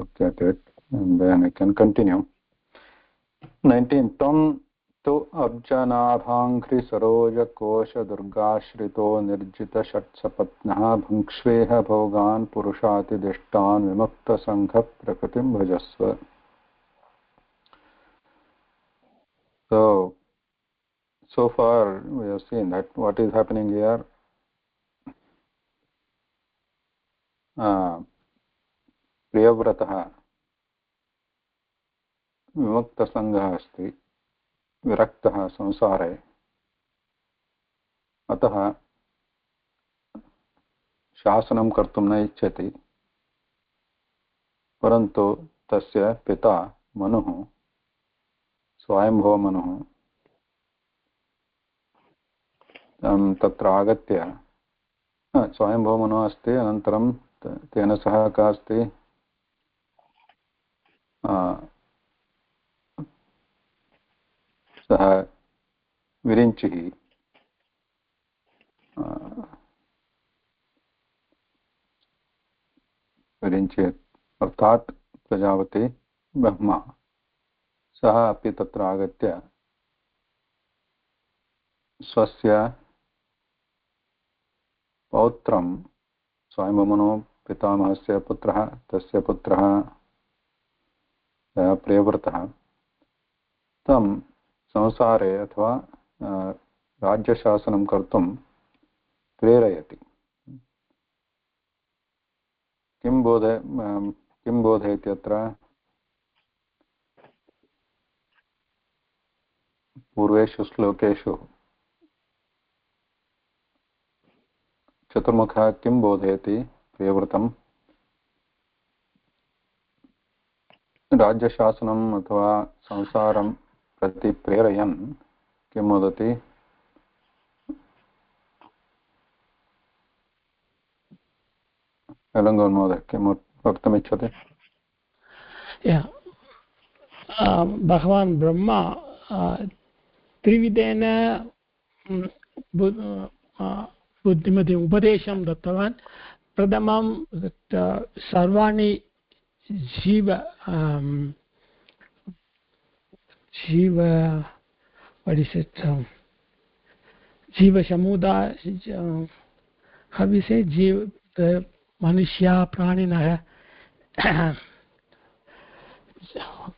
look at it and then I can continue. 19. Tam tu abjanabhangri saroja kosha durgashrito nirjita shatsapatnaha bhankshveha bhogan purushati dishtan vimukta sangha prakritim bhajasva. So far we have seen that what is happening here. प्रियव्रतः विमुक्तसङ्गः अस्ति, विरक्तः संसारे, अतः शासनं कर्तुं न इच्छति, परन्तु तस्य पिता मनुः, स्वयंभुव मनुः तत्र आगत्य स्वयंभुव मनुः अस्ति, अनन्तरं तेन सह कः अस्ति, सः विरिञ्चिः, विरिञ्चि अर्थात् प्रजापति ब्रह्मा, सः अपि तत्र आगत्य स्वस्य पौत्रं स्वयंभुवमनुः पितामहस्य पुत्रः, तस्य पुत्रः प्रियव्रतः तं संसारे अथवा राज्यशासनं कर्तुं प्रेरयति. किं बोधयति अत्र? पूर्वेषु श्लोकेषु चतुर्मुखः किं बोधयति? प्रियव्रतं राज्यशासनम् अथवा संसारं प्रति प्रेरयन् किं वदति? अलङ्गोन् महोदय किं वक्तुमिच्छति? भगवान् ब्रह्मा त्रिविधेन बुद्धिमति उपदेशं दत्तवान्. प्रथमं सर्वाणि जीवसमुदाय हविसे मनुष्य प्राणिनः.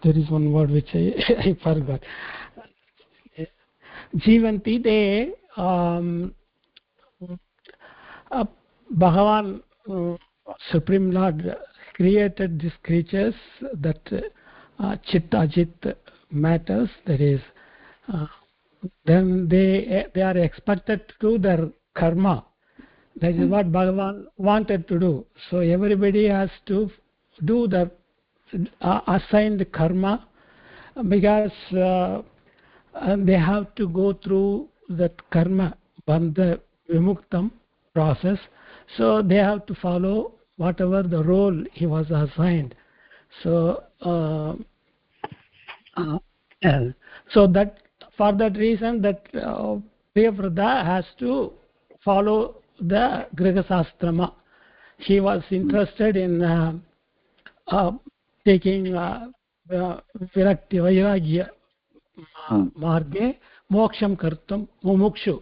there is one word which I forgot. जीवन्ति ते Bhagavan Supreme Lord created these creatures that chit ajit matters, that is then they are expected to do their karma. That is what Bhagavan wanted to do. So everybody has to do the assigned karma, because they have to go through that karma bandha vimuktam process. So they have to follow whatever the role he was assigned. So so that for that reason that Priyavrata has to follow the Grihasastrama. He was interested in taking virakti vairagya marge moksham kartum mumukshu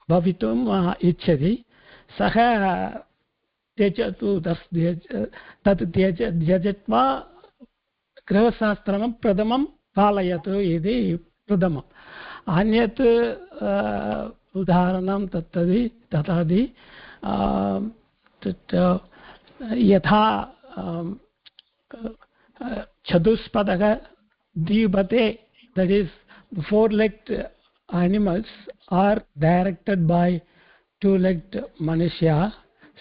bhavitum ichchati. Saha त्यजतु तत् त्यजत्वा गृहशास्त्रं प्रथमं पालयतु इति प्रथमम्. अन्यत् उदाहरणं तथादि यथा चतुष्पदः द्विपदे, that is four-legged animals are directed by two-legged manushya.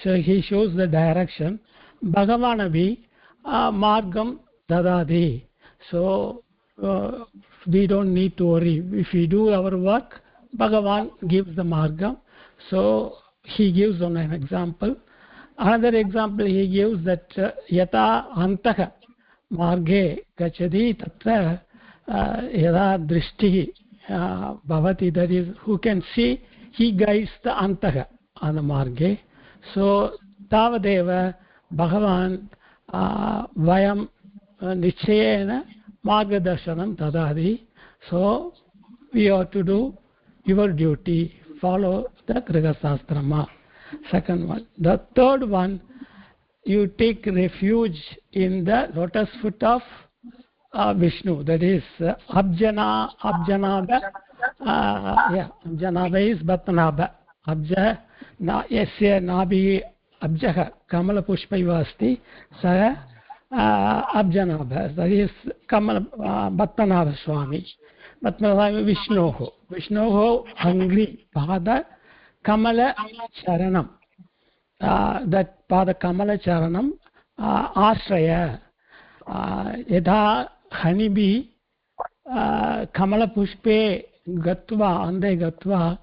So he shows the direction. Bhagavanavi margam dadadi. So we don't need to worry. If we do our work, Bhagavan gives the margam. So he gives on an example. Another example he gives that yata antah marge gachadi tatra yada drishti bhavati, that is who can see, he guides the antah on the marge. So Tavadeva Bhagavan vayam nichayena margadarshanam dadadi. So we have to do your duty, follow the Grihasthastrama. Second one. The third one, you take refuge in the lotus foot of Vishnu. That is Abjanaba. Abjanaba is Batnaba. Yasya Nabi Abjaha Kamala Pushpaiva asti Saha Abjanaba. That is Kamala Batnaba Swami. Batnaba Vishnoho Angli Pada Kamala Charanam. That Pada Kamala Charanam Ashraya. Yadha honeybee Kamala Pushpe Gatva Ande Gatva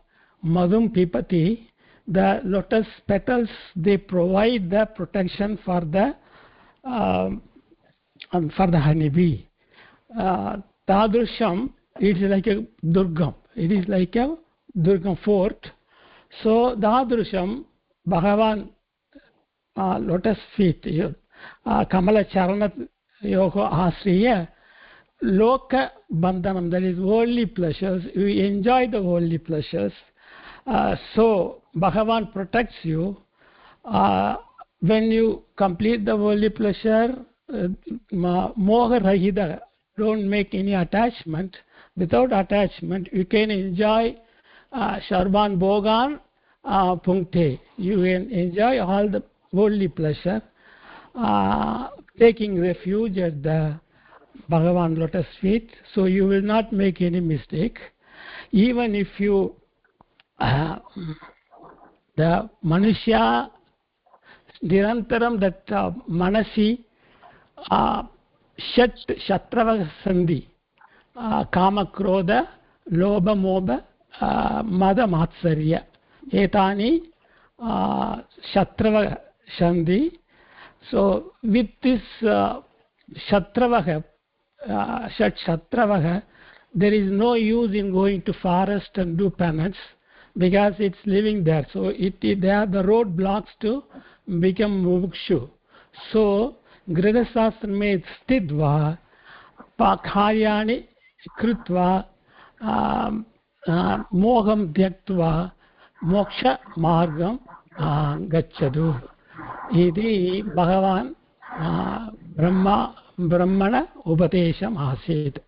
Madhum Pipati, the lotus petals, they provide the protection for the honeybee. Tadrusham, it is like a Durgam. It is like a Durgam fort. So Tadrusham, Bhagavan lotus feet, Kamala Charana Yoga Asriya, Loka Bandhanam, that is worldly pleasures. You enjoy the worldly pleasures. So Bhagavan protects you. When you complete the worldly pleasure, moha rahida, don't make any attachment. Without attachment, you can enjoy Sharban Bhogan Punkte. You can enjoy all the worldly pleasure, taking refuge at the Bhagavan lotus feet, so you will not make any mistake. Even if you the Manushya Nirantaram, that Manasi Shatrava Sandhi, Kama Krodha, Lobha Mobha, Mada Matsarya, Etani Shatrava Sandhi. So with this Shatravaha, Shat Shatravaha, there is no use in going to forest and do penance because it's living there. So they are the roadblocks to become mukshu. So Grihasthasrame stidva karyani krutva moham dhyaktva moksha margam gachadu. Idi Bhagavan Brahmana Upadesham Asid.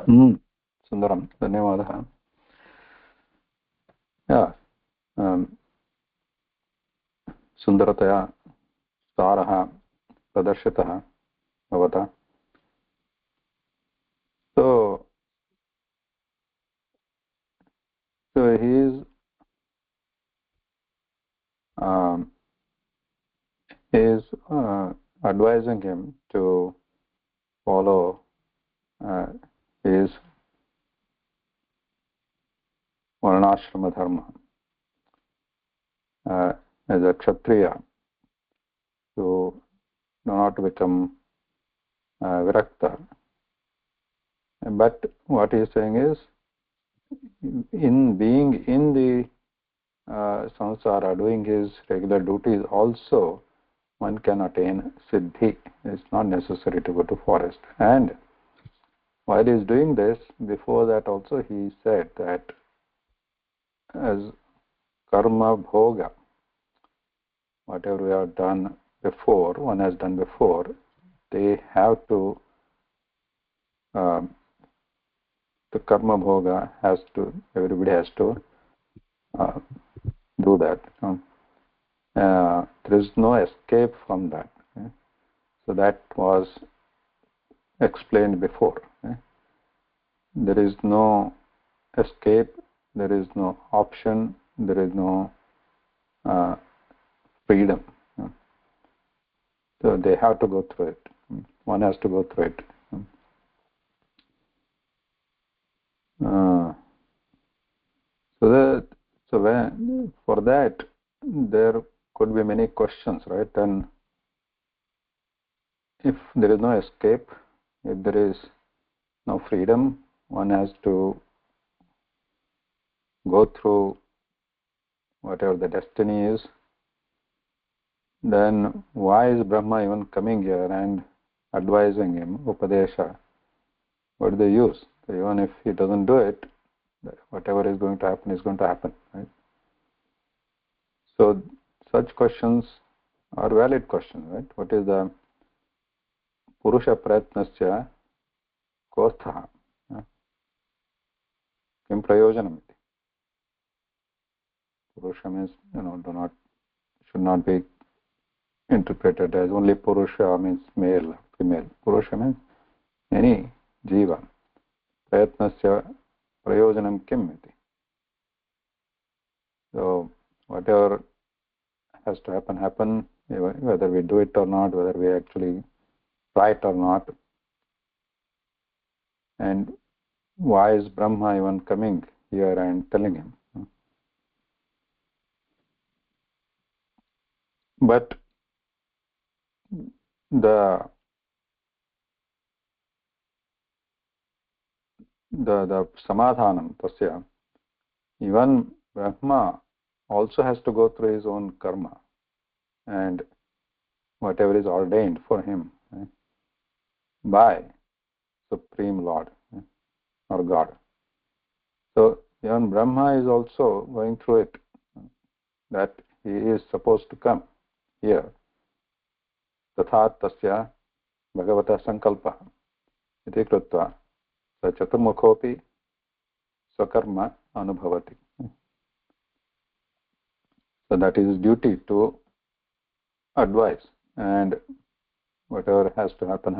Sundaram, Dhanyavadaha. Yeah. Sundarataya Saraha Pradarshitaha Bhavata. So he is advising him to follow his varnashrama dharma as a kshatriya, to not become virakta. But what he is saying is, in being in the samsara, doing his regular duties, also one can attain siddhi. It's not necessary to go to forest. And while he is doing this, before that also he said that as karma bhoga, whatever we have done before, one has done before, they have to, the karma bhoga has to, everybody has to do that. There is no escape from that. So that was explained before. There is no escape, there is no option, there is no freedom. So they have to go through it. One has to go through it. For that there could be many questions, right? And if there is no escape, if there is no freedom, one has to go through whatever the destiny is. then why is Brahma even coming here and advising him, Upadesha? What do they use? Even if he doesn't do it, whatever is going to happen is going to happen, right? So such questions are valid questions, right? What is the Purusha Pratnasya Kostha? Kim Prayojanam iti. Purusha means, should not be interpreted as only Purusha means male, female. Purusha means any jiva. Prayatnasya prayojanam kim iti. So whatever has to happen, whether we do it or not, whether we actually try it or not. And why is Brahma even coming here and telling him? But the samadhanam tasya, even Brahma also has to go through his own karma and whatever is ordained for him, right, by Supreme Lord, right, or God. So even Brahma is also going through it, that he is supposed to come here. Tatha tasya bhagavata sankalpah iti krutva sa chaturmukhopi swakarma anubhavati. So that is his duty to advise, and whatever has to happen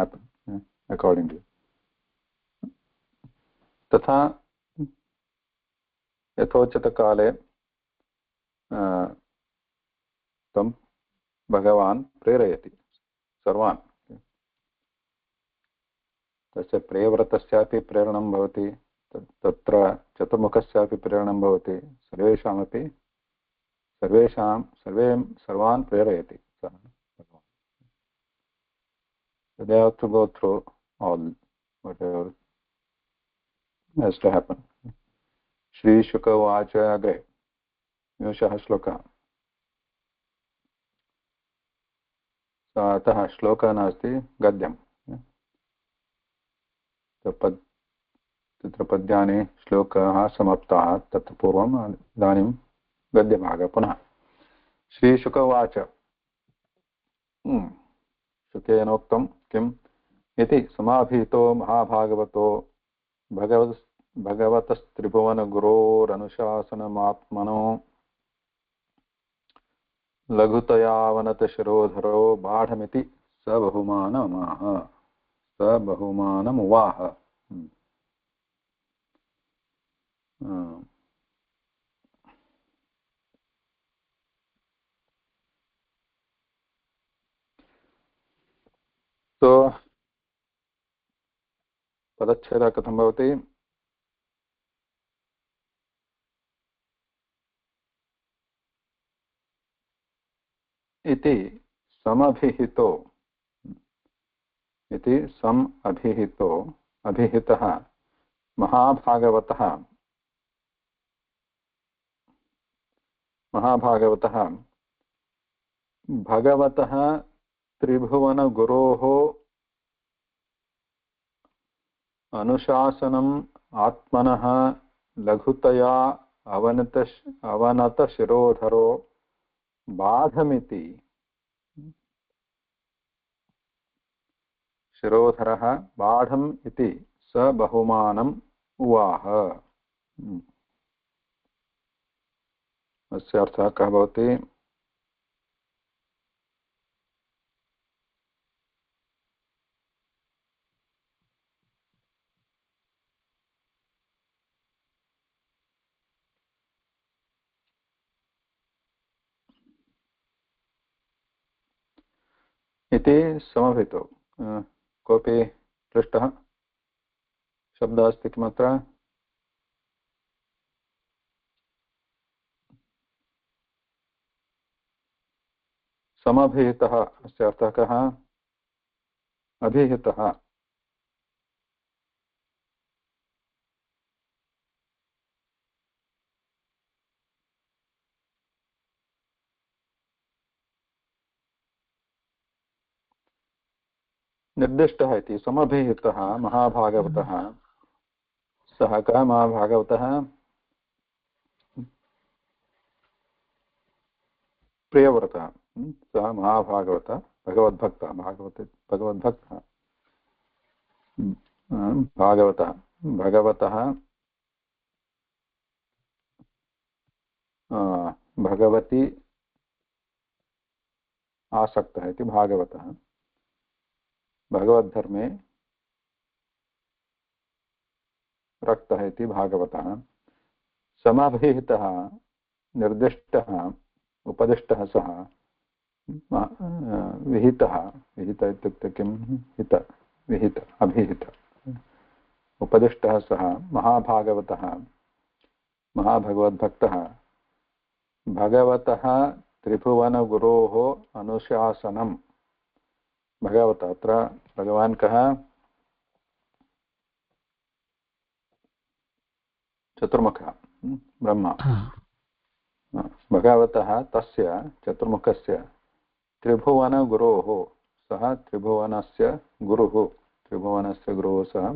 accordingly. तथा यथोचितकाले तं भगवान् प्रेरयति सर्वान्. तस्य प्रियव्रतस्यापि प्रेरणं भवति, तत्र चतुर्मुखस्यापि प्रेरणं भवति, सर्वान् प्रेरयति सः. So they have to go through all whatever has to happen. Shri Shuka Uvacha Agre विंशः श्लोकः. अतः श्लोकः नास्ति, गद्यं. तत्र पद्यानि श्लोकाः समाप्ताः, तत् पूर्वम् इदानीं गद्यभागः पुनः. श्रीशुक उवाच शुकेनोक्तं किम् इति समाभीतो महाभागवतो भगवतस्त्रिभुवनगुरोरनुशासनमात्मनो लघुतयावनतशिरोधरो बाढमिति स बहुमानमुवाह. तो पदच्छेदः कथं भवति? इति समभिहितो, इति सम अभिहितो, अभिहितः महाभागवतः भगवतः त्रिभुवनगुरोः अनुशासनम् आत्मनः लघुतया अवनतशिरोधरो बाधमिति, शिरोधरः बाढम् इति स बहुमानम् उवाह. अस्य अर्थः कः भवति? इति समभितो. कोऽपि पृष्टः शब्दः अस्ति किमत्र? समभिहितः अस्य अर्थः कः? अभिहितः. निर्दिष्टः इति समभिहितः महाभागवतः सः कः महाभागवतः प्रियव्रतः सः महाभागवतः भगवद्भक्तः भगवद्भक्तः भागवतः भगवतः भगवती आसक्तः इति भागवतः भगवद्धर्मे रक्तः इति भागवतः समाभिहितः निर्दिष्टः उपदिष्टः सः विहितः विहित इत्युक्ते किं हित विहित अभिहित उपदिष्टः सः महाभागवतः महाभगवद्भक्तः भगवतः त्रिभुवनगुरोः अनुशासनं भगवतः अत्र भगवान् कः चतुर्मुखः ब्रह्मा भगवतः तस्य चतुर्मुखस्य त्रिभुवनगुरोः सः त्रिभुवनस्य गुरुः सः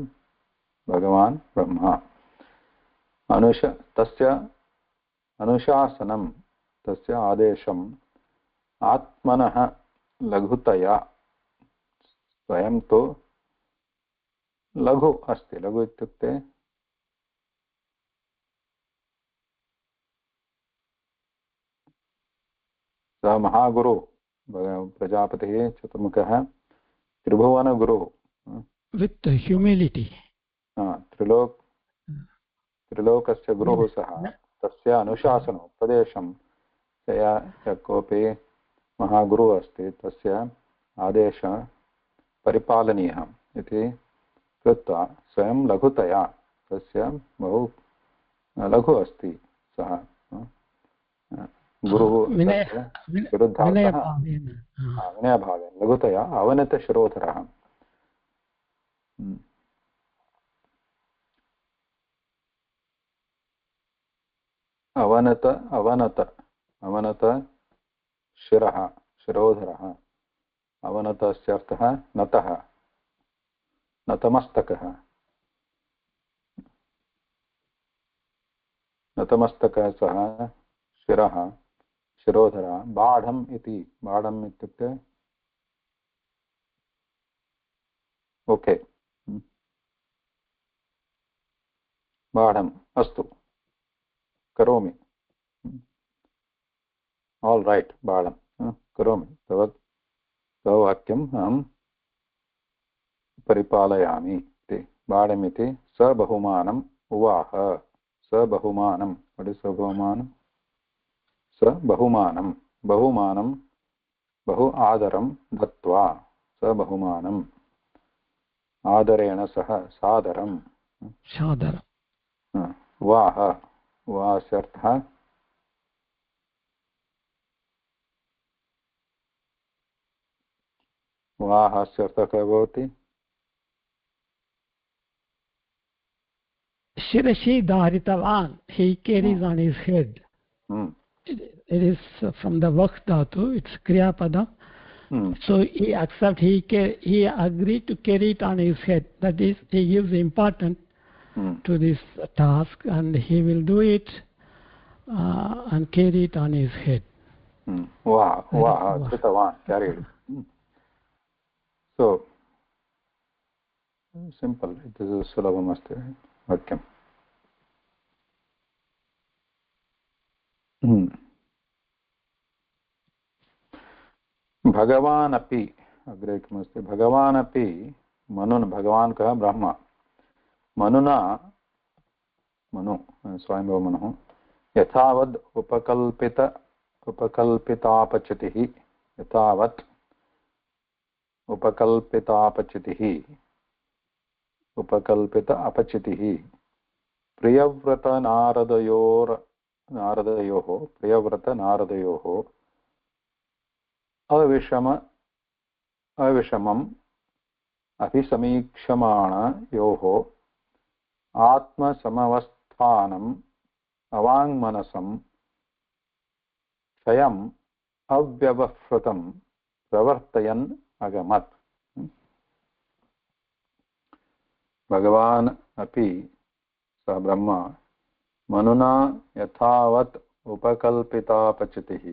भगवान् ब्रह्मा तस्य अनुशासनं तस्य आदेशम् आत्मनः लघुतया स्वयं तो लघु अस्ति लघु इत्युक्ते सः महागुरु प्रजापतिः चतुर्मुखः त्रिभुवनगुरुः with humility त्रिलोकस्य गुरुः सः तस्य अनुशासनम् उपदेशं यः कोऽपि महागुरुः अस्ति तस्य आदेशः परिपालनीयः इति कृत्वा स्वयं लघुतया तस्य बहु लघु अस्ति सः गुरुः विरुद्धार्थः विनयभावेन लघुतया अवनतशिरोधरः अवनत शिरः शिरोधरः अवनतस्य अर्थः नतः नतमस्तकः नतमस्तकः सः शिरः शिरोधरः बाढम् इत्युक्ते ओके बाढम् अस्तु करोमि आल् रैट् बाढं करोमि तव वाक्यम् अहं परिपालयामि इति बाढमिति सबहुमानम् उवाह सबहुमानं वट् इस् सबहुमानं सबहुमानं बहुमानं बहु आदरं दत्त्वा सबहुमानम् आदरेण सह सादरं वाह वास्य अर्थः वाहस्य अर्थः कः भवति Shirashi Dharitavan, he carries on his head. It is from the Vakh Dhatu, it's Kriya Padam. So he agreed to carry it on his head. That is, he gives importance to this task and he will do it and carry it on his head. Wow, Kritavan, carried. So, simple, it is Sulabhamasti Vakyam. भगवान् अपि अग्रे किमस्ति भगवान् अपि मनुना भगवान् कः ब्रह्मा मनुना मनु स्वयंभव मनुः यथावद् उपकल्पितापचितिः यथावत् उपकल्पितापचितिः उपकल्पित अपचितिः प्रियव्रतनारदयोः अविषमम् अभिसमीक्षमाणयोः आत्मसमवस्थानम् अवाङ्मनसं स्वयम् अव्यवहृतं प्रवर्तयन् अगमत् भगवान् अपि स ब्रह्मा मनुना यथावत् उपकल्पितापचितिः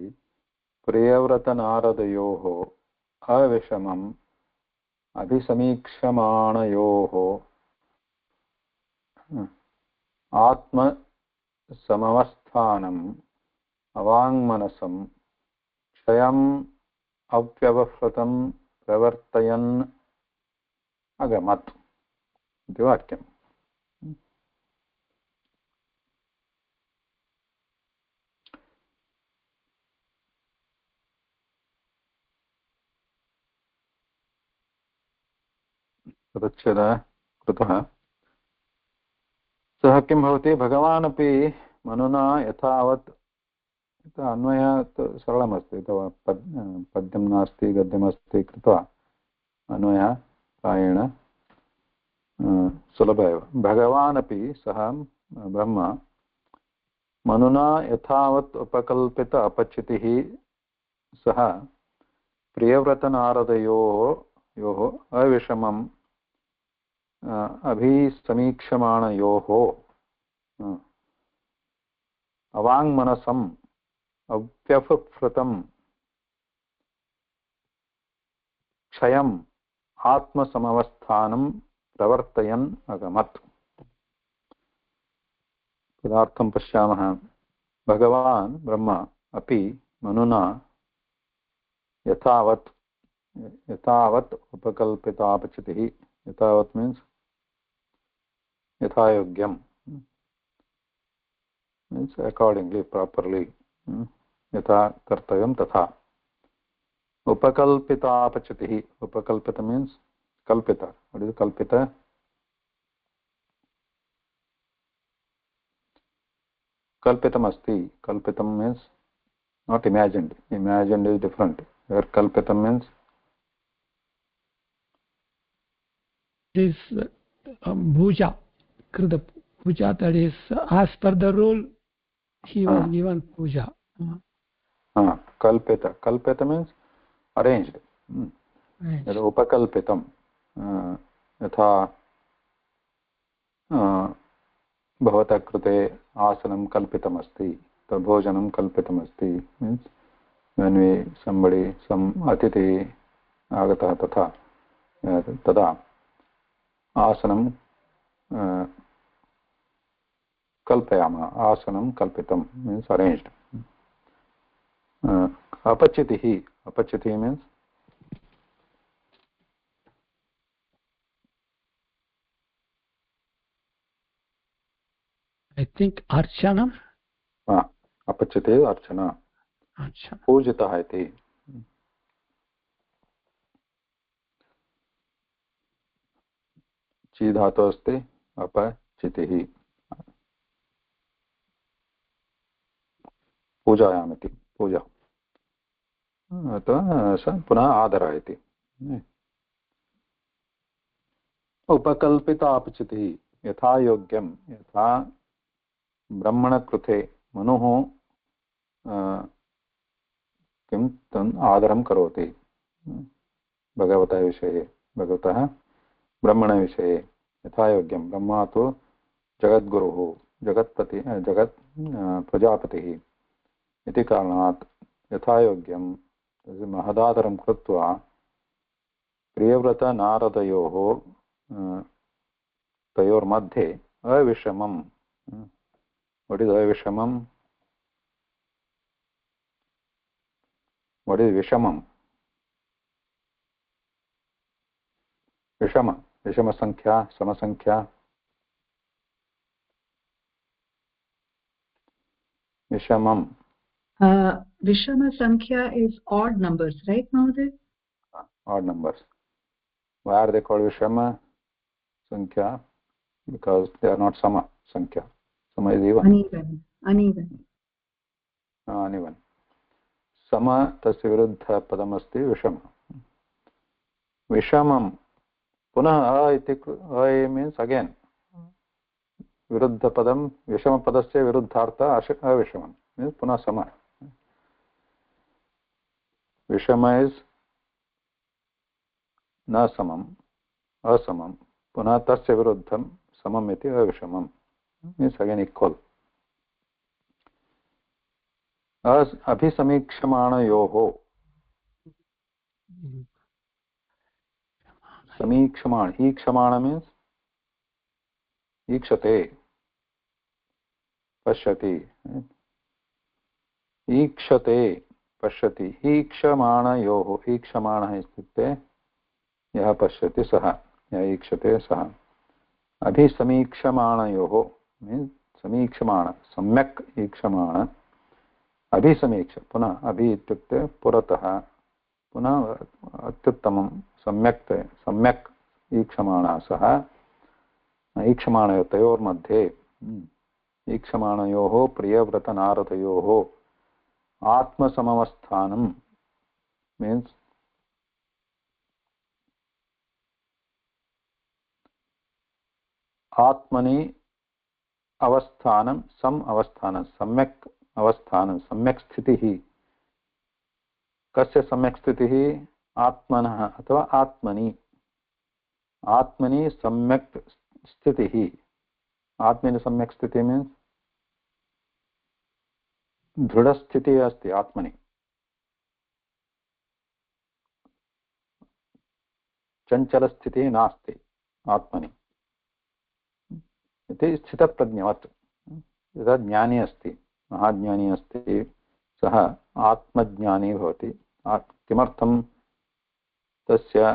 प्रियव्रतनारदयोः अविषमम् अभिसमीक्षमाणयोः आत्मसमवस्थानम् अवाङ्मनसं क्षयम् अव्यवहृतं प्रवर्तयन् अगमत् इति वाक्यम्। तदच्छेदः कृतः। सः किं भवति भगवान् अपि मनुना यथावत् अन्वयः सरलमस्ति पद्यं नास्ति गद्यमस्ति कृत्वा अन्वयः प्रायेण सुलभ एव। भगवान् अपि सः ब्रह्मा मनुना यथावत् उपकल्पित अपचितिः सः प्रियव्रतनारदयोः अविषमम् अभिसमीक्षमाणयोः अवाङ्मनसम् अव्यवहृतं क्षयम् आत्मसमवस्थानं प्रवर्तयन् अगमत्। तदर्थं पश्यामः भगवान् ब्रह्मा अपि मनुना यथावत् उपकल्पितापचितिः यथावत् मीन्स् यथायोग्यं मीन्स् अकार्डिङ्ग्लि प्रापर्लि यथा कर्तव्यं तथा उपकल्पितापचितिः उपकल्पित मीन्स् कल्पित what is kalpita kalpitam asti kalpitam means not imagined is different here kalpitam means this bhuja krida puja, that is as per the rule he was given puja. Kalpita means arranged. Upakalpitam यथा भवतः कृते आसनं कल्पितमस्ति भोजनं कल्पितमस्ति means when some अतिथि आगतः तदा आसनं कल्पयामः आसनं कल्पितं means arranged. अपचितिः means I think archana. अपचितिः अर्चना पूजितः इति ची धातुः अस्ति अपचितिः पूजायामिति पूजा पुनः आदरः इति उपकल्पितापचितिः यथा योग्यं यथा ब्रह्मणकृते मनुः किं तन् आदरं करोति भगवतः विषये भगवतः ब्रह्मणविषये यथा योग्यं ब्रह्मा तु जगद्गुरुः जगत् प्रजापतिः इति कारणात् यथा योग्यं महदादरं कृत्वा प्रियव्रतनारदयोः तयोर्मध्ये अविषमं what is avishamam what is vishamam vishama sankhya sama sankhya vishamam vishama sankhya is odd numbers, right, Mahoday? Odd numbers. Why are they called vishama sankhya? Because they are not sama sankhya. Sama is even. Uneven. Sama tasya viruddha padam asti vishama. Vishamam. Punah iti means again. Viruddha padam, vishama padasya viruddhartha avishamam. Means punah sama. Vishama is na samam, asamam. पुनः तस्य विरुद्धं समम् इति अविषमम् means again equal अभिसमीक्षमाणयोः समीक्षमाण ईक्षमाण means ईक्षते पश्यति ईक्षते पश्यति ईक्षमाणयोः ईक्षमाणः इत्युक्ते यः पश्यति सः यः ईक्षते सः अभिसमीक्षमाणयोः मीन्स् समीक्षमाण सम्यक् ईक्षमाण अभिसमीक्ष पुनः अभि इत्युक्ते पुरतः पुनः अत्युत्तमं सम्यक् ईक्षमाणः सः ईक्षमाणयोर्मध्ये ईक्षमाणयोः प्रियव्रतनारदयोः आत्मसमवस्थानं मीन्स् आत्मनि अवस्थानं सम् अवस्थानं सम्यक् अवस्थानं सम्यक् स्थितिः कस्य सम्यक् स्थितिः आत्मनः अथवा आत्मनि सम्यक् स्थितिः आत्मनि सम्यक् स्थितिः मीन्स् दृढस्थितिः अस्ति आत्मनि चञ्चलस्थितिः नास्ति आत्मनि इति स्थितप्रज्ञवत् यदा ज्ञानी अस्ति महाज्ञानी अस्ति सः आत्मज्ञानी भवति किमर्थं तस्य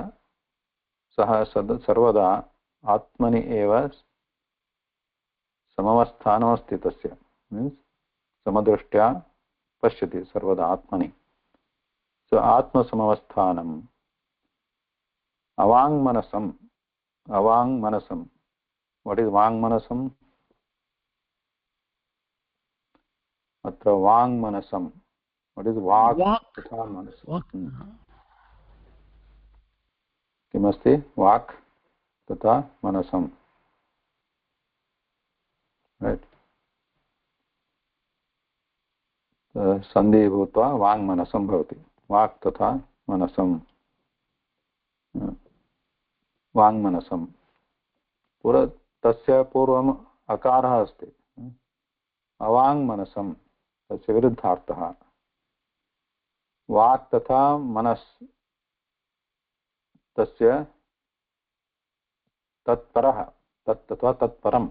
सः सर्वदा आत्मनि एव समवस्थानमस्ति तस्य मीन्स् समदृष्ट्या पश्यति सर्वदा आत्मनि सो आत्मसमवस्थानम् अवाङ्मनसम् what is वाङ्मनसम् अत्र वाङ्मनसम् what is वाक् तथा मनसम् किमस्ति वाक् तथा मनसम् right सन्धि भूत्वा वाङ्मनसं भवति वाक् तथा मनसम् वाङ्मनसम् तस्य पूर्वम् अकारः अस्ति अवाङ्मनसं तस्य विरुद्धार्थः वाक् तथा मनस् तस्य तत्परः तत् तथा तत्परं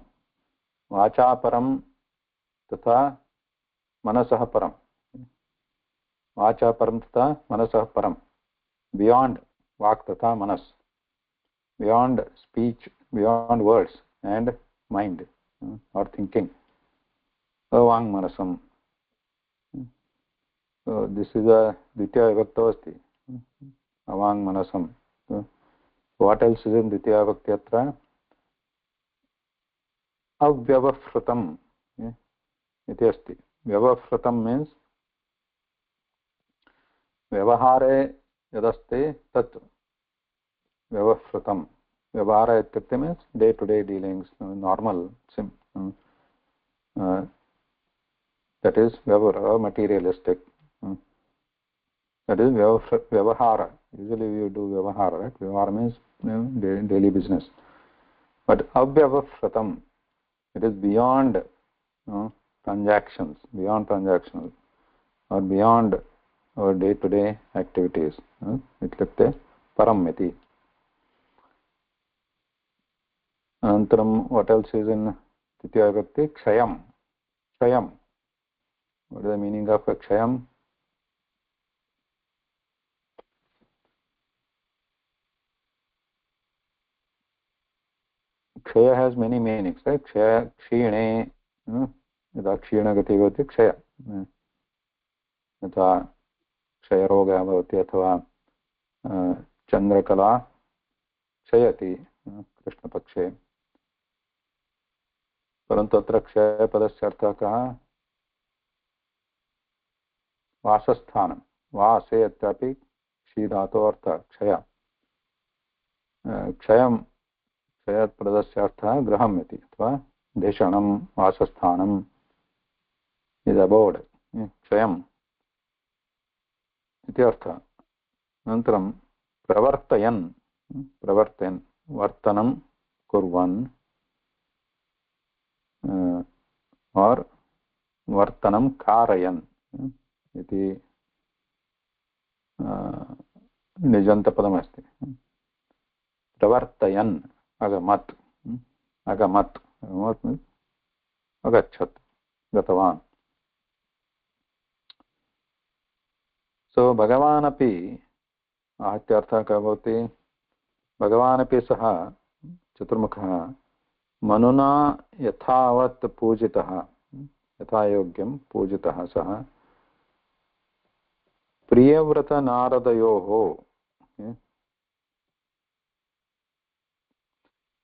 वाचा परं तथा मनसः परं वाचा परं तथा मनसः परं बियाण्ड् वाक् तथा मनस् beyond speech beyond words and mind or thinking avangmanasam so this is a ditya vibhakti asti avangmanasam so what else is in ditya vibhakti atra avyavafrutam iti asti vyavafrutam means vyavahare yadasti tat vyavafrutam vyavahara ityukte means day to day dealings normal that is vyavahara materialistic that is vyavahara usually we do vyavahara right vyavahara means daily business but avyavafrutam it is beyond transactions beyond transactional or beyond our day to day activities ityukte param iti Antaram, what else is in Titya Vibhakti? Kshayam. Kshayam. What is the meaning of Kshayam? Kshaya has many meanings, right? Kshaya, Kshine, Yada Kshina Gati Bhavati, Kshaya. Yata Kshaya Roga Bhavati, Athava Chandrakala Kshayati, Krishna Pakshe. परंतु अत्र क्षयपदस्य अर्थः कः वासस्थानं वासे अत्रापि क्षीधातोः अर्थः क्षय क्षयपदस्य अर्थः गृहम् इति अथवा देशनं वासस्थानम् इस् अबौड् क्षयम् इति अर्थः अनन्तरं प्रवर्तयन् वर्तनं कुर्वन् और वर्तनं कारयन् इति निजन्तपदमस्ति. प्रवर्तयन् अगमत् अगमत् अगच्छत् गतवान्. सो भगवान् अपि आहत्यार्थः कः भवति? भगवान् अपि सः चतुर्मुखः मनुना यथावत् पूजितः, यथा योग्यं पूजितः सः प्रियव्रतनारदयोः,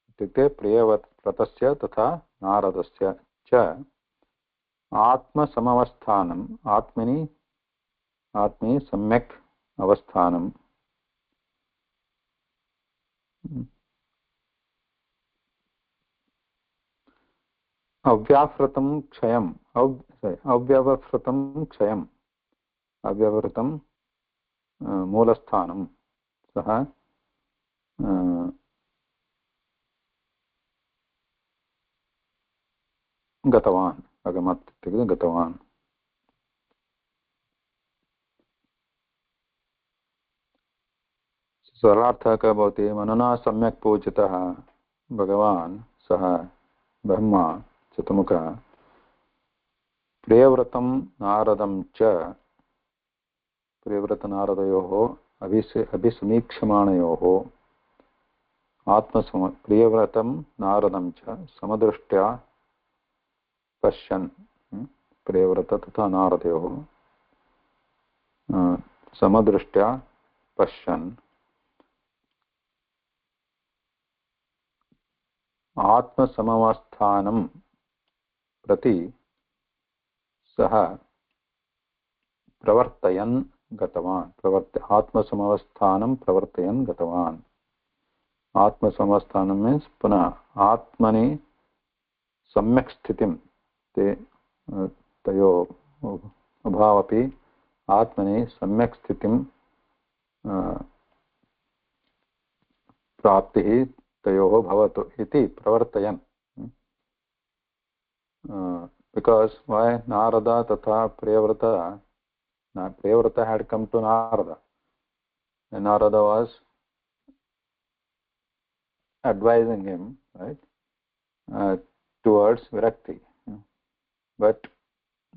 इत्युक्ते प्रियव्रतस्य तथा नारदस्य च आत्मसमवस्थानम् आत्मनि सम्यक् अवस्थानम् अव्याहृतं क्षयम् अव्यवहृतं क्षयम् अव्यवहृतं मूलस्थानं सः गतवान्. अगमत् इत्युक्ते गतवान्. सरलार्थः कः भवति? मनना सम्यक् पूजितः भगवान् सः ब्रह्मा चतुर्मुखः प्रियव्रतं नारदं च प्रियव्रतनारदयोः अभिसमीक्षमाणयोः प्रियव्रतं नारदं च समदृष्ट्या पश्यन्, प्रियव्रत तथा नारदयोः समदृष्ट्या पश्यन् आत्मसमवस्थानं प्रति सः प्रवर्तयन् गतवान्. आत्मसमवस्थानं प्रवर्तयन् गतवान्. आत्मसमवस्थानं मीन्स् पुनः आत्मनि सम्यक् स्थितिं तयोः उभावपि आत्मनि सम्यक् स्थितिं प्राप्तिः तयोः भवतु इति प्रवर्तयन्. Because why Narada tatha Priyavrata had come to Narada, and Narada was advising him, right, towards Virakti. But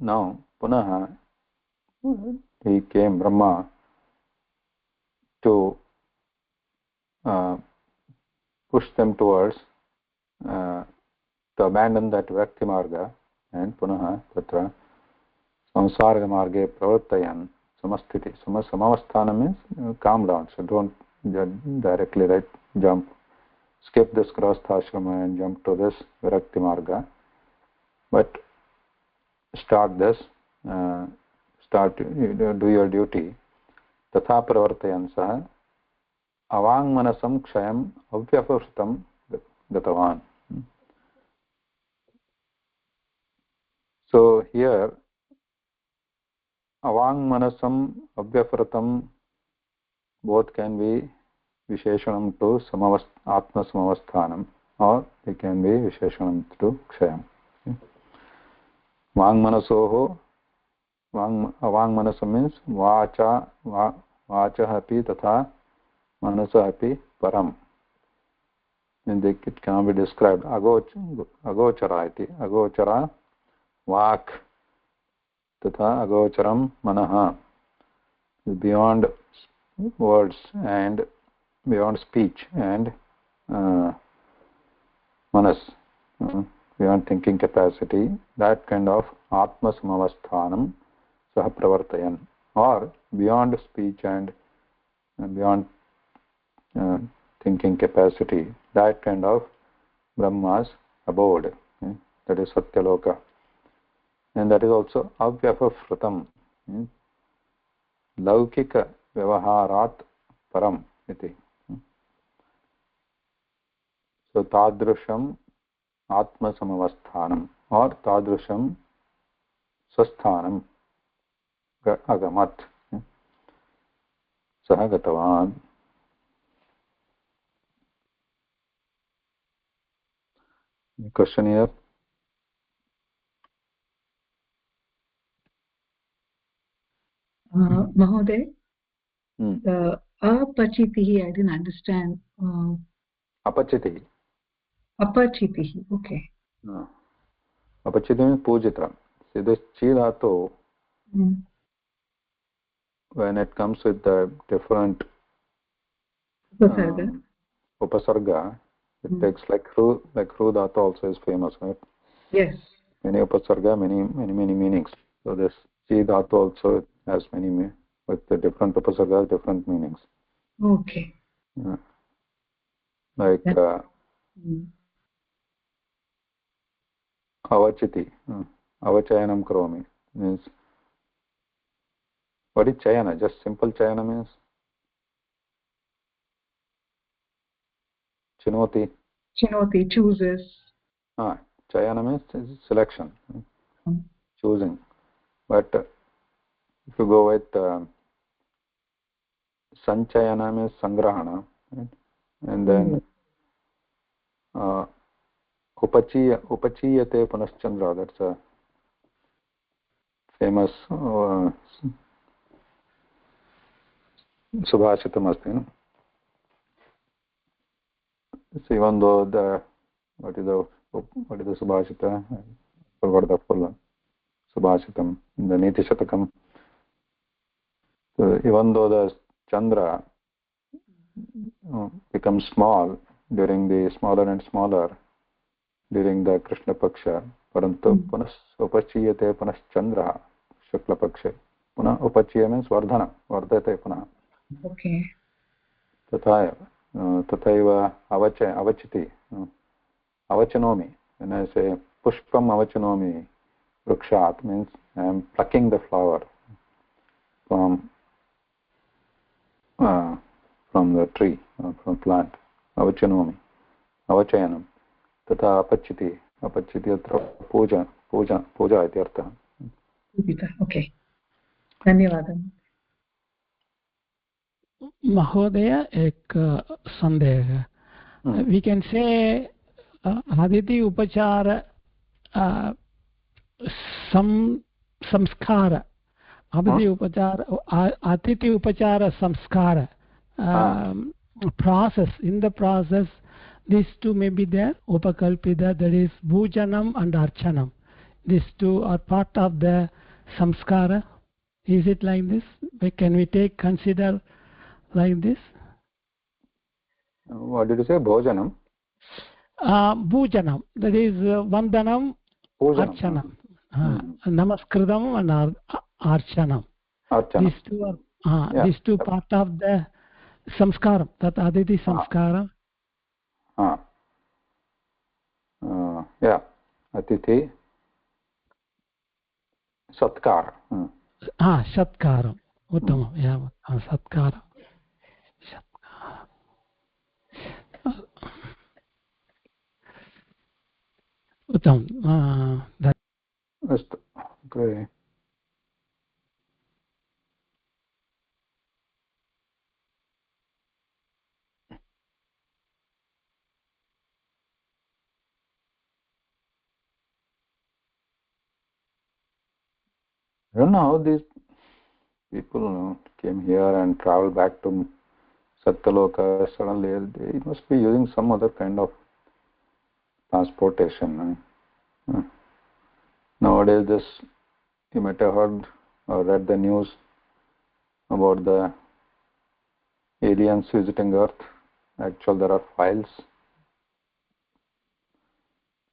now Punaha he came, Brahma, to push them towards to abandon that Virakti Marga, and Punaha tatra Samsarga Marge Pravartayan Samastiti. Samavasthana means calm down, so don't directly jump, skip this Grahastha-ashrama and jump to this Virakti Marga, but start this, do your duty. Tatha Pravartayan Saha Avangmanasam Kshayam Avyapavritam Gatavan. So here Avangmanasam Avyapavritam both can be Visheshanam to Atma Samavasthanam, or they can be Visheshanam to Kshayam. Vangmanasoho, Avangmanasam means Vacha api tatha Manasa api param. And it can be described Agochara iti. Agochara Vak tatha Agocharam Manaha. Beyond words and beyond speech and manas, beyond thinking capacity, that kind of Atma Samavasthanam Saha Pravartayan, or beyond speech and beyond thinking capacity, that kind of Brahma's abode, that is Satyaloka. And that is also Avyapavritam, Laukika Vyavaharat Param iti. So Tadrusham Atma Samavasthanam or Tadrusham Sasthanam Agamat Saha Gatavan. Question here? Mahoday, Hmm. the apachitihi, I didn't understand. Apachiti. Apachitihi, okay. Apachiti means pujitra. See this chi dhatu, when it comes with the different Upasarga. upasarga, it takes like ru dhatu also is famous, right? Yes. Many upasarga, many meanings. So this chi dhatu also has many with the different upasargas, different meanings. Okay. Yeah. Like avachiti, avachayanam karomi means, what is chayana? Just simple chayana means chinoti. Chinoti chooses. Chayana means selection, choosing. But if you go with sanchayana means sangrahana, right? And then upachiyate punaschandra, that's a famous subhashitam asti, no? So even though what is the subhashita? I forgot the full subhashitam in the Niti Shatakam. So even though the Chandra becomes small during the smaller and smaller during the Krishna Paksha, parantu punas upachiyate punas Chandra Shukla Paksha. Puna upachiya means vardhana, vardhate punah. Okay. Tathaiva avachiti, avachanomi. When I say pushpam avachanomi, vrikshat means I am plucking the flower from the tree, from plant. Avachanomi, avachayanam. Tata apachiti atra puja iti artha. Okay. धन्यवादः. Mahodaya, ek sandeh. We can say aditi upachara samskara. Atiti upachara samskara process. In the process, these two may be there, upakalpita, that is bhujanam and archanam. These two are part of the samskara. Is it like this? Can we consider like this? What did you say? Bhojanam? Bhujanam, that is vandanam, archanam. Namaskritam and archanam. These two are these two part of the samskaram, that aditi samskaram. Yeah, atithi satkara. Shatkaram. Uttamam. Yeah, satkaram. Uttamam. Astu. Okay. I don't know how these people came here and traveled back to Satyaloka. Suddenly, they must be using some other kind of transportation. Nowadays, you might have heard or read the news about the aliens visiting Earth. Actually, there are files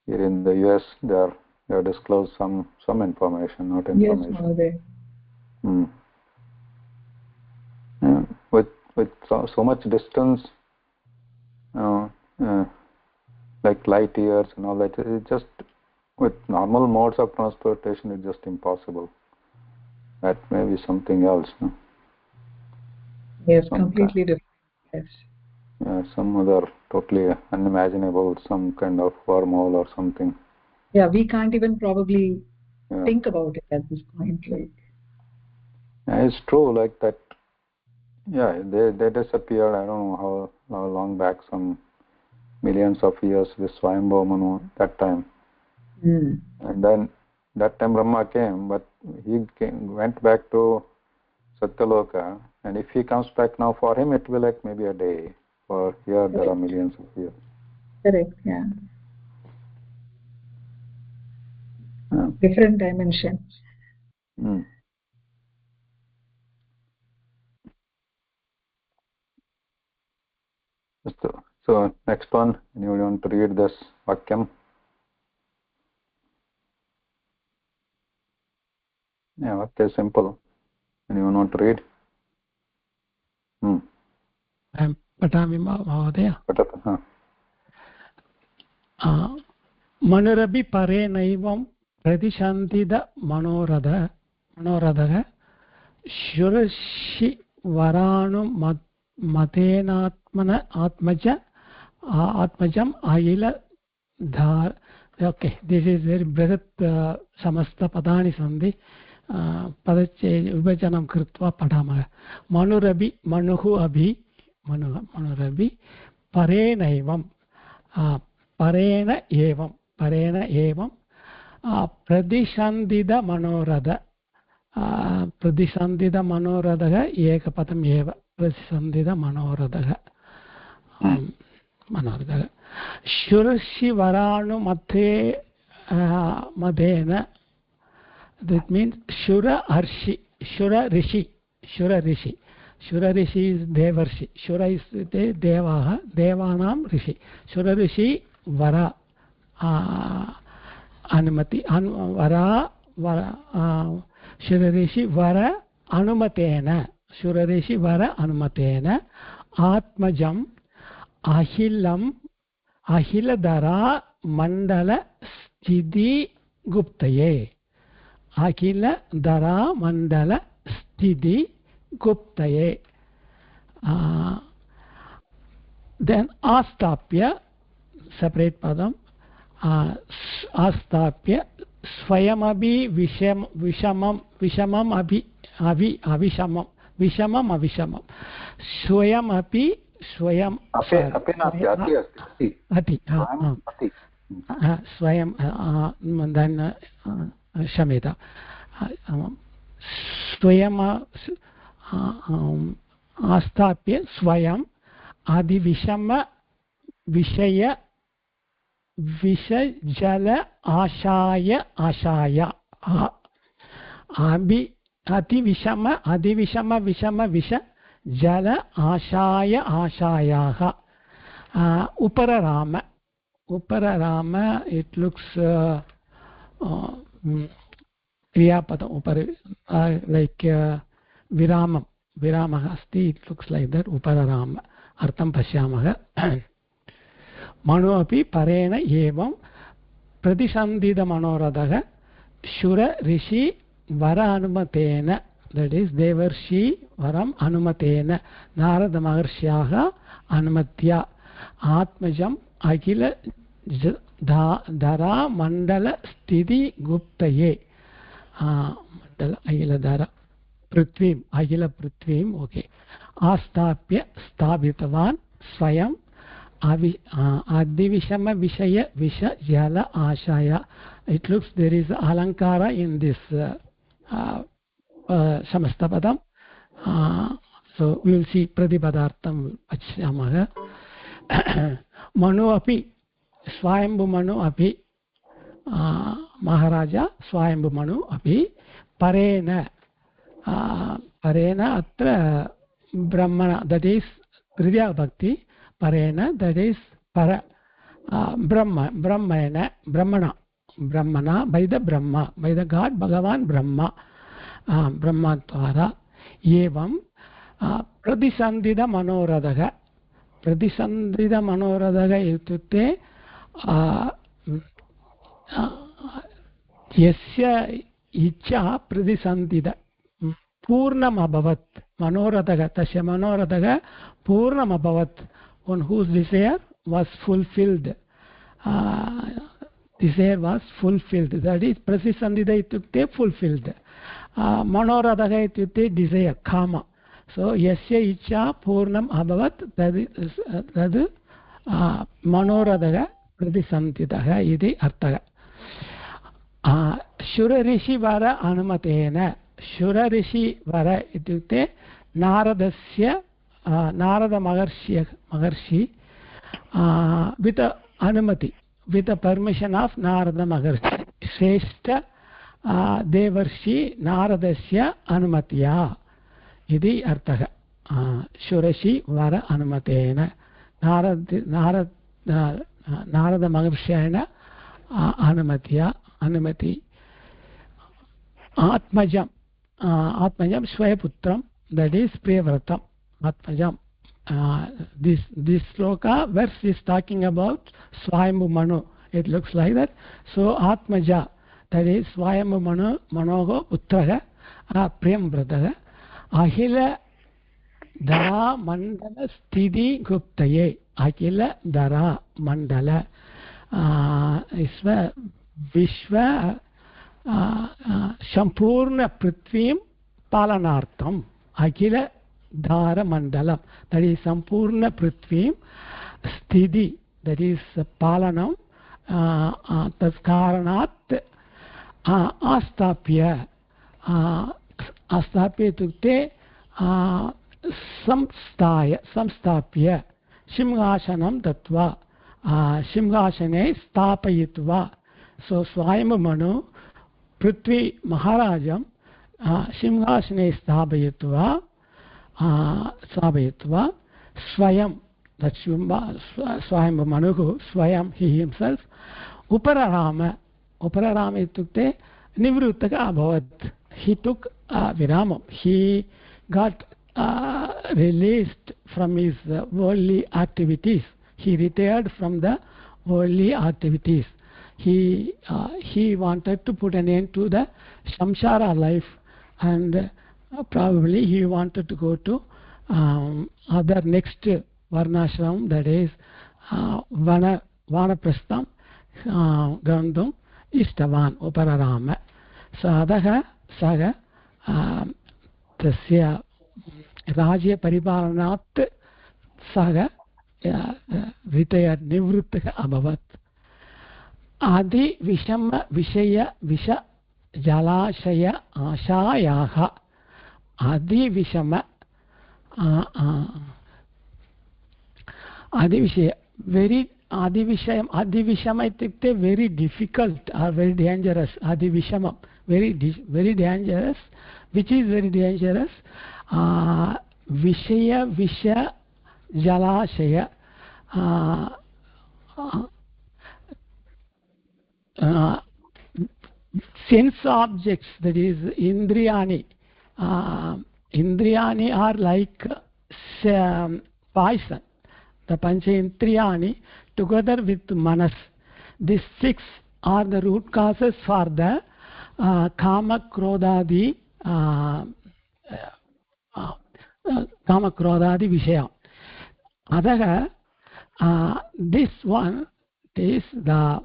here in the US. They have disclosed some information, not information. Yes, Mahoday. Yeah, with so much distance, like light years and all that, it just with normal modes of transportation, it's just impossible. That may be something else. No? Yes, completely different. Yes. Yeah, some other totally unimaginable, some kind of wormhole or something. Yeah, we can't even probably think about it at this point. Like, yeah, it's true. Like that. Yeah, they disappeared. I don't know how long back. Some millions of years, this Swayambhuva Manu, that time. And then that time Brahma came, but he went back to Satyaloka, and if he comes back now, for him it will like maybe a day. For here there are millions of years. Correct, yeah. Different dimension. So next one, you want to read this Vakyam? Yeah, Vakya is simple. Anyone want to read? पठामि महोदय. मनुरपि परेणैवं प्रतिशन्तिद मनोरथः शुरशि वरानुमतेनात्मन आत्मजम् अखिल धार. Okay, this is very बृहत् समस्त पदानि सन्ति. पदच्चे विभजनं कृत्वा पठामः. मनुरपि मनुरपि परेणैवं परेण एवं प्रतिसन्धितमनोरथः एकपदम् एव. प्रतिसन्धितमनोरथः शुरशिवरानुमतेन. that means Shura Rishi is Devarshi. Shura is Devaha, Devanam Rishi. Shura Rishi Vara Anumati Vara Shura Rishi Vara Anumatena. Shura Rishi Vara Anumatena Atmajam Ahiladara Mandala Sthiti Guptaye. Akila Dara Mandala Sthiti Guptaye. Then Astapya, separate padam. Astapya Swayamabi Vishamam Avishamam Swayamapi Ati Swayam then Shamita Swayam Astapya Swayam Adi Vishama Vishaya Vishajala Ashaya Ati Vishama Visha Jala Ashayaha. Upararama, it looks Kriyapada like Viramah asti, it looks like that. Upararama Artham Pashyamaha. Manu api parena evam pratisandhida manoradhaha Shura Rishi Vara Anumatena. That is Devarshi Varam Anumatena Narada Maharshaha Anumatya Atmajam Akila Dara Mandala Sthiti Guptaye. Mandala Akila Dara Prithvim Akila Prithvim. Okay. Astapya Stabhitavan Swayam Adivishama Vishaya Visha Jala Ashaya. It looks there is Alankara in this Samastapadam. So we will see Pradipadartham Achyamaha. Manu api Swayambhu Manu api Maharaja Swayambhu Manu api Parena atra Brahmana, that is Tridya Bhakti. Parena, that is Para Brahmana by the Brahma, by the God Bhagavan Brahma. Brahmatwara evam pratisandhida manoradhaga. Pratisandhida manoradhaga ityukte yasya icha pratisandhida purnam abhavat manoradhaga. Tasya manoradhaga purnam abhavat, on whose desire was fulfilled. Desire was fulfilled. That is pratisandhida ityukte fulfilled. Manoradhaga ityukte desire, kama. So yasya icha purnam abhavat, that मनोरथः प्रतिसन्धितः इति अर्थः शुरऋषिवर अनुमतेन शुरऋषिवर इत्युक्ते नारदमहर्षि with anumati with the permission of Narada Maharshi Shrestha Devarshi Naradasya Anumatiya Idi Arthaha Shurashi Vara Anumatena Narada Maharshayana Anumatiya Anumati Atmajam Swayaputram, that is Priyavratam Atmajam. This sloka verse is talking about Swayambhu Manu. It looks like that. So Atmaja, that is Swayambhu Manu Manogo Putraha Priyamvrataha Ahila Dara Mandala Sthiti Guptaye Ahila Dara Mandala Isva Vishwa Sampurna Prithvim Palanartham Ahila Dhara Mandalam, that is Sampurna Prithvim Sthiti, that is Palanam Taskaranat Astapya Astapya Tukte Samstapya Shimgashanam Tatva Shimgashane Stapayitva. So Swayambhu Manu Prithvi Maharajam Shimgashane Stapayitva Sabayatva Swayam, that's Swayambhu Manuhu, Swayam, he himself, Upararama itukte Nivruttaka Abhavat. He took Viramam. He got released from his worldly activities. He retired from the worldly activities. He wanted to put an end to the samsara life, and probably he wanted to go to other next varnashram, that is vanaprastham gandhum ishtavan upararama. So adaha saga tasya rajya paripalanat saga retired nivruttah abhavat. Adi vishama vishaya visha jalashaya ashayaha Adi Vishama Adi Vishaya, very Adi Vishama itukte very difficult or very dangerous. Adi Vishama, very dangerous. Which is very dangerous? Vishaya Visha Jalashaya sense objects, that is Indriyani. Indriyani are like poison. The Pancha Indriyani together with Manas. These six are the root causes for the Kama Krodadi Vishaya. Adaga, this one is the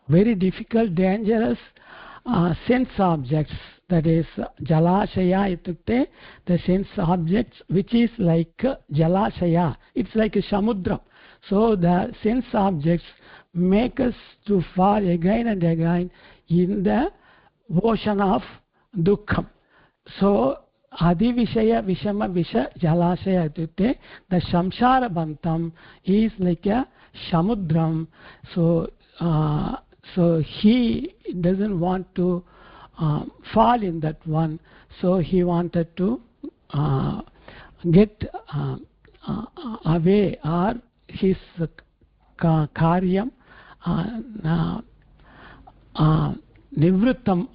very difficult, dangerous sense objects, that is Jalashaya itukte, the sense objects which is like Jalashaya, it's like a Samudra. So the sense objects make us to fall again and again in the ocean of Dukkham. So Adi Vishaya Vishama Visha Jalashaya itukte, the Samsara Bantam is like a Samudram. So he doesn't want to fall in that one, so he wanted to get away, or his karyam nivrittam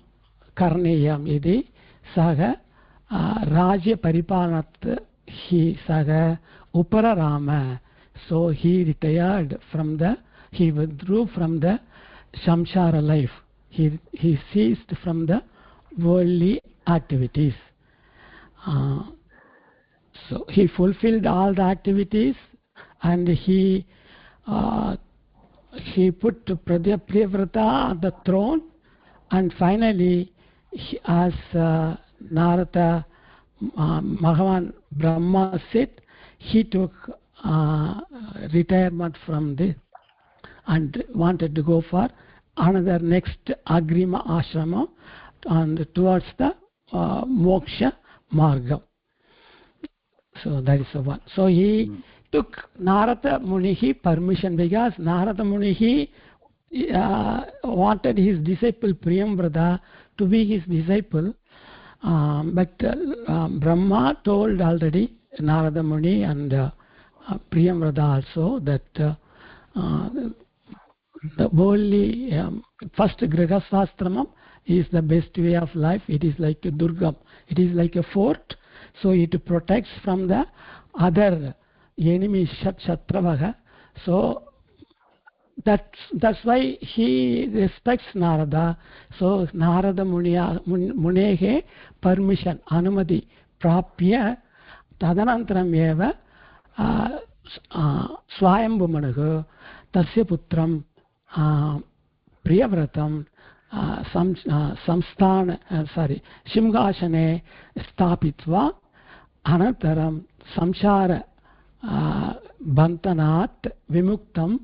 karneyam idi saga rajya paripalanat he saga upararama. So he retired from he withdrew from the samsara life. He ceased from the worldly activities. So he fulfilled all the activities, and he put Priyavrata on the throne, and finally, as Narada Bhagavan Brahma said, he took retirement from this and wanted to go for another next Agrima ashrama and towards the moksha marga. So that is the one. So he took Narada Munihi permission because Narada Munihi wanted his disciple Priyamvrata to be his disciple, but Brahma told already Narada Muni and Priyamvrata also that the only first Grihasthasramam is the best way of life. It is like a Durgam. It is like a fort. So it protects from the other enemy Shatravaha. So that's why he respects Narada. So Narada Munehe permission, Anumati Prapya Tadanantaram eva Swayambhumanah Tasya Putram Priyavratam Shimhasane Stapitva Anantaram Samshara Bantanat Vimuktam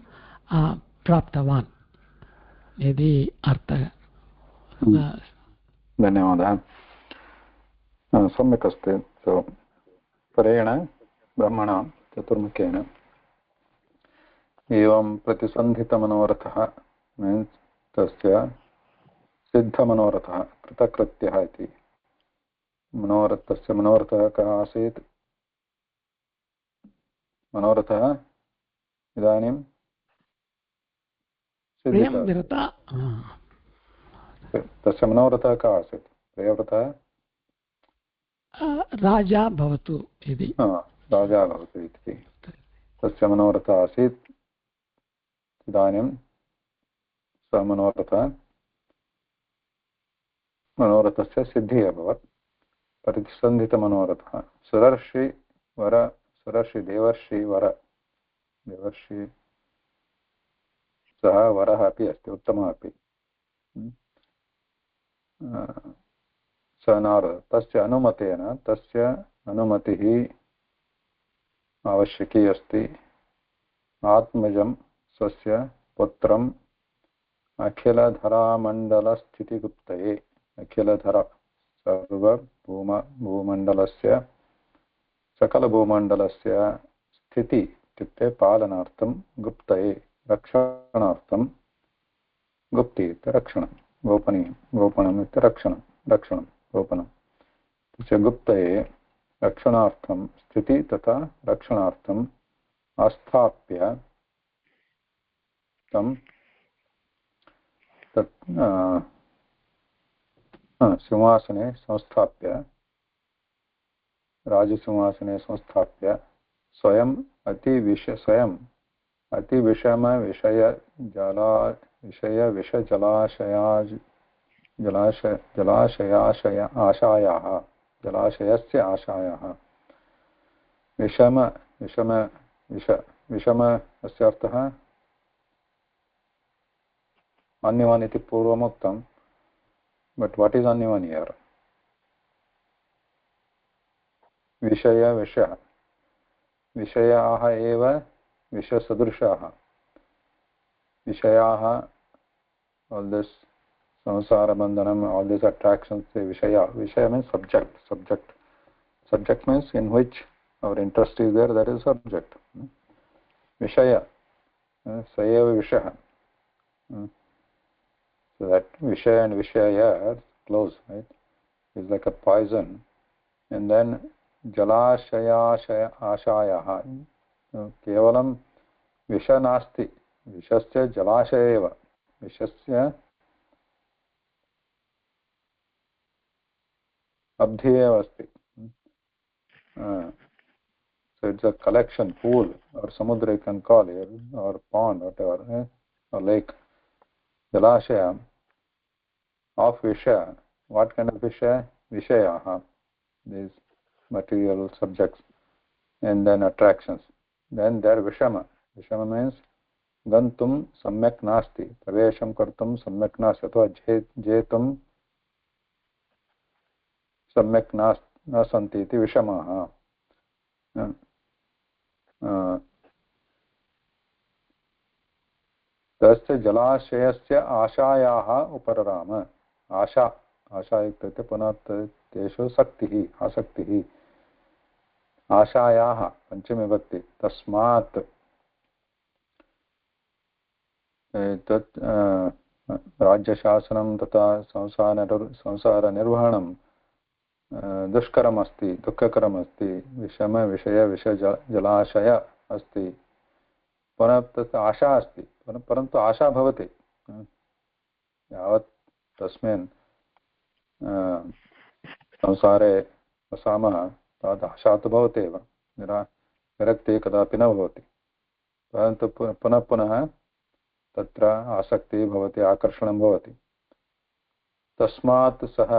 Praptavan. Idi Artha. धन्यवादः. सम्यक् अस्ति. सो परेण ब्रह्मणा चतुर्मुखेन एवं प्रतिसन्धितमनोरथः means तस्य सिद्धमनोरथः कृतकृत्यः इति. तस्य मनोरथः कः आसीत्? मनोरथः इदानीं सिद्धितः. तस्य मनोरथः कः आसीत्? प्रियव्रतः राजा भवतु इति. राजा भवतु इति तस्य मनोरथः आसीत्. इदानीं सः मनोरथस्य सिद्धिः अभवत्. प्रतिसन्धितमनोरथः सुरर्षि देवर्षि सः वरः अपि अस्ति, उत्तमः अपि. स नारद तस्य अनुमतिः आवश्यकी अस्ति. आत्मजं स्वस्य पुत्रम् अखिलधरामण्डलस्थितिगुप्तये अखिलधर सर्वभूमण्डलस्य सकलभूमण्डलस्य स्थिति इत्युक्ते पालनार्थं गुप्तये रक्षणार्थं गुप्ति इति रक्षणं गोपनम् इति रक्षणं गोपनं तस्य गुप्तये रक्षणार्थं स्थिति तथा रक्षणार्थम् आस्थाप्य तं सिंहासने संस्थाप्य राजसिंहासने संस्थाप्य स्वयं जलाशयस्य आशायाः विषम अस्य अर्थः अन्यवान् इति पूर्वमुक्तं. But what is Anyavan here? विषयाः एव विषसदृशाः. विषयाः, all this samsara bandhanam, all these attractions, say Vishaya means subject means in which our interest is there, that is subject. Vishaya, sayeva Vishaha. So that Vishaya and Vishaya are close, right? It's like a poison. And then Jalashaya Ashayaha. Kevalam Visha Nasti. Vishasya Jalashayeva. Vishasya Abdhiyeva Asti. So it's a collection, pool, or samudra you can call it, or pond, whatever, or lake. Jalashaya of Visha. What kind of Visha? Vishayaha. These material subjects. And then attractions. Then there Vishama. Vishama means Gantum Samyak Nasti. Pravesham Kartum Samyak Nasti. Atva Jetum Samyak Nasanti iti Vishamaha. तस्य जलाशयस्य आशायाः उपरराम. आशा इत्युक्ते पुनः तेषु आसक्तिः. आशायाः पञ्चमी विभक्ति. तस्मात् तत् राज्यशासनं तथा संसारनिर्वहणं दुष्करमस्ति, दुःखकरमस्ति. विषयजलाशय अस्ति. पुनः तत् आशा अस्ति, परन्तु आशा भवति यावत् तस्मिन् संसारे वसामः तावत् आशा तु भवति एव. विरक्तिः कदापि न भवति, परन्तु पुनः पुनः तत्र आसक्तिः भवति, आकर्षणं भवति. तस्मात् सः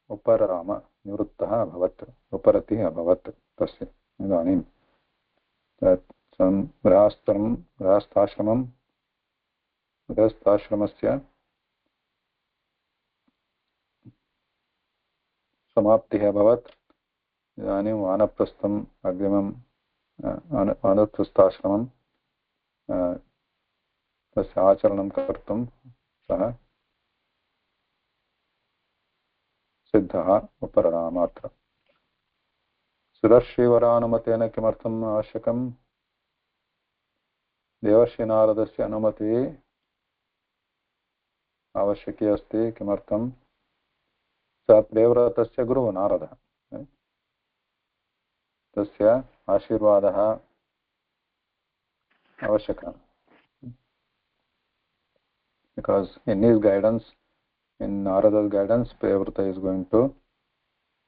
उपरराम, निवृत्तः अभवत्, उपरतिः अभवत्. तस्य इदानीं गृहस्थाश्रमस्य समाप्तिः अभवत्. इदानीं वानप्रस्थम् अग्रिमं वानप्रस्थाश्रमं तस्य आचरणं कर्तुं सः सिद्धः उपरराम. अत्र सुदर्शिवरानुमतेन किमर्थम् आवश्यकं? देवर्षिनारदस्य अनुमतिः आवश्यकी अस्ति. किमर्थं? सः प्रियव्रतस्य गुरुः नारदः, तस्य आशीर्वादः आवश्यकः. Because in his guidance, in Narada's guidance, Priyavrata is going to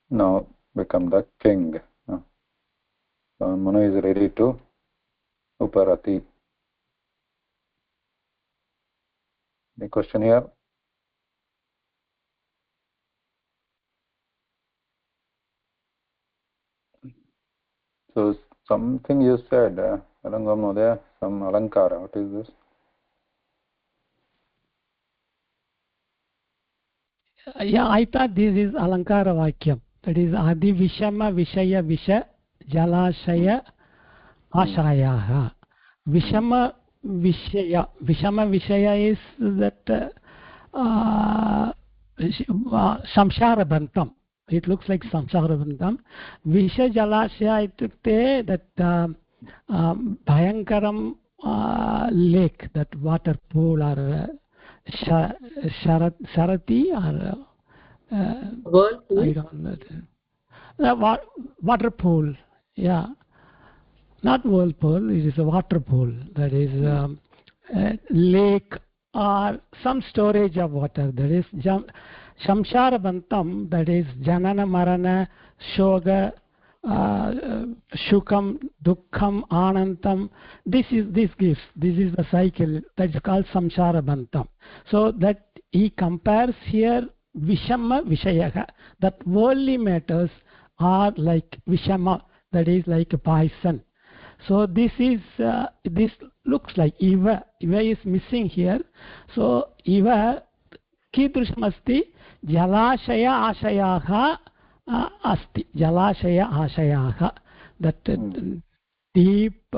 now become the king. So Manu is ready to Uparati. Any question here? So something you said, Alangam Modaya, some Alankara. What is this? Yeah, I thought this is Alankara Vakyam. That is Adi Vishama Vishaya Visha Jalashaya Ashayaha. Vishama Vishaya is that Samshara Bantam. It looks like Samshara Bantam. Visha Jalashaya itukte that Bhayankaram lake, that water pool or Sharati or Whirlpool. I don't know. Water pool, yeah. Not whirlpool, it is a water pool. That is lake or some storage of water. That is Shamshara Bantam, that is Janana Marana Shoga Shukam Dukkham Anantam. This is the cycle that is called Samsara Bantam. So that he compares here Vishama Vishayaha, that worldly matters are like Vishama, that is like a poison. So this looks like Iva is missing here. So Iva Kidrishamasti Jalashaya Ashayaha Asti. Jalashaya Ashayaha, that deep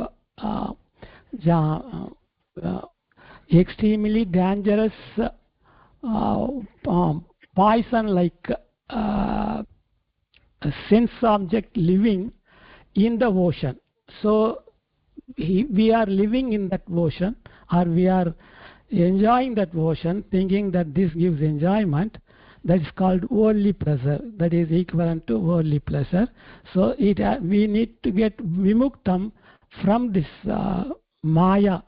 extremely dangerous poison like sense object living in the ocean. So we are living in that ocean, or we are enjoying that ocean, thinking that this gives enjoyment. That is called worldly pleasure. That is equivalent to worldly pleasure. So we need to get vimuktam from this maya.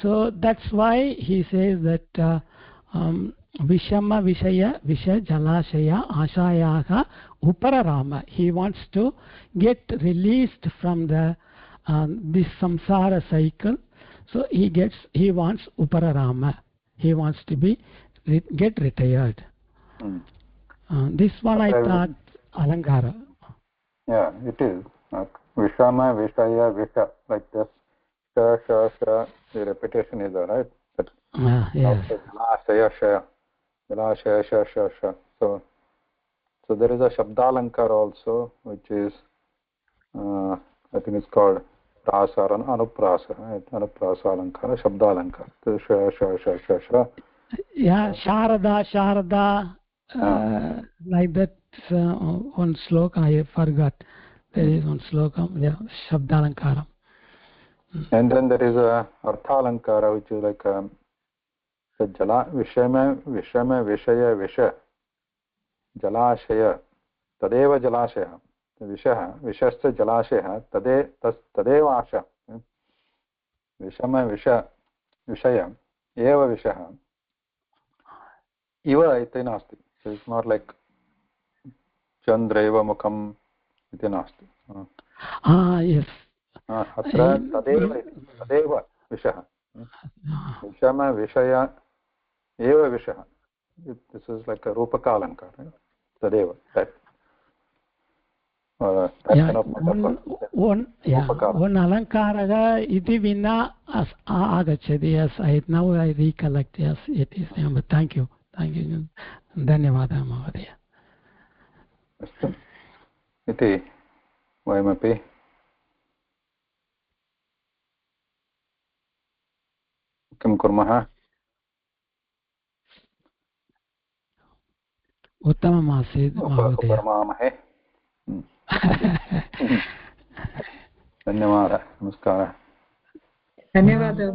So that's why he says that Vishama Vishaya Visha Jalashaya Ashayaha Upararama. He wants to get released from the this samsara cycle. So he wants Upararama. He wants to get retired. This one I thought Alankara. Yeah, it is. Vishama Vishaya Visha, like this. Sha, the repetition is there, right? Yes. Sha. So there is a Shabdalankar also, which is I think it's called अनुप्रासालङ्कार शब्दालङ्कार Yeah, Sharada, like that one sloka I forgot. There is one sloka, yeah, Shabdalankaram. And then there is a Arthalankara, which is like the Jala Vishama Vishaya Visha Jalashaya Tadeva Jalashaya Vishaha Vishasta Jalashaya Tadeva Asha Vishama Vishaya Eva Vishaha Iva iti nasti. So it's not like Chandraeva Mukham iti nasti. Yes. Atra tadeva Vishaha. Vishama Vishaya Eva Vishaha. This is like a Rupakalankar, right? Tadeva. That kind of one alankaraga iti vina agachadi. Yes, now I recollect. Yes, it is. But thank you. धन्यवादः महोदय. अस्तु इति वयमपि किं कुर्मः? उत्तममासीत् महोदय. उपरमामहे. धन्यवादः. नमस्कारः. धन्यवादः.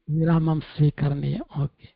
विरामं स्वीकरणीयम्. ओके.